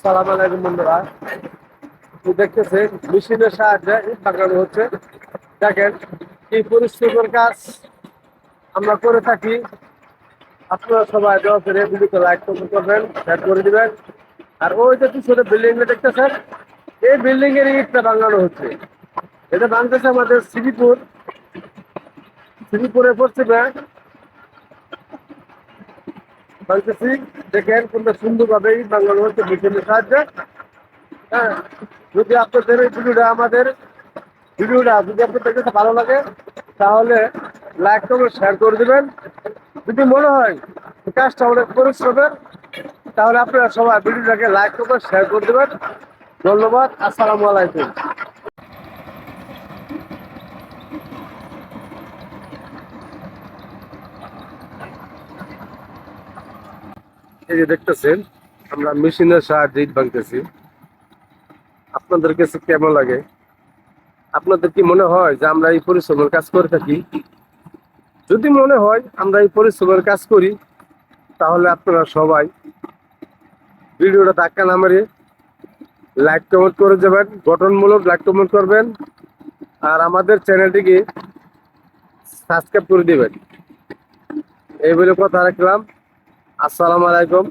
সালাম আলাইকুম বন্ধুরা। দেখতেছেন মেশিনের সাহায্যে ইট লাগানো হচ্ছে। দেখেন কি পরিশ্রমের কাজ আমরা করে থাকি। আপনারা সবাই দয়া করে ভিডিওতে লাইক করবেন, শেয়ার করে দিবেন। আর ওই যে পিছনে বিল্ডিংটা দেখতেছেন, এই বিল্ডিং এর ইটটা বানানো হচ্ছে। এটা বানতেছে আমাদের শ্রীপুরে পশ্চিমে বানতেছি। দেখেন কোনটা সুন্দরভাবে ইট বানানো হচ্ছে মেশিনের সাহায্যে। হ্যাঁ, যদি আপনাদের এই ভিডিওটা যদি আপনাদের কাছে ভালো লাগে তাহলে লাইক কমেন্ট শেয়ার করে দিবেন। যদি মনে হয় কাজটা অনেক পরিশ্রমের তাহলে আপনারা সবাই ভিডিওটাকে লাইক কমেন্ট শেয়ার করে দেবেন। ধন্যবাদ। আসসালামু আলাইকুম। এই যে দেখতেছেন আমরা মেশিনের সাহায্যে ইট ভাঙতেছি। আপনাদের কাছে কেমন লাগে? আপনাদের কি মনে হয় যে আমরা এই পরিশ্রমের কাজ করে থাকি? যদি মনে হয় আমরা এই পরিশ্রমের কাজ করি তাহলে আপনারা সবাই ভিডিওটা ধাক্কা না মারিয়ে লাইক কমেন্ট করে যাবেন, গঠনমূলক লাইক কমেন্ট করবেন। আর আমাদের চ্যানেলটিকে সাবস্ক্রাইব করে দিবেন। এই বলে কথা রাখলাম। আসসালামু আলাইকুম।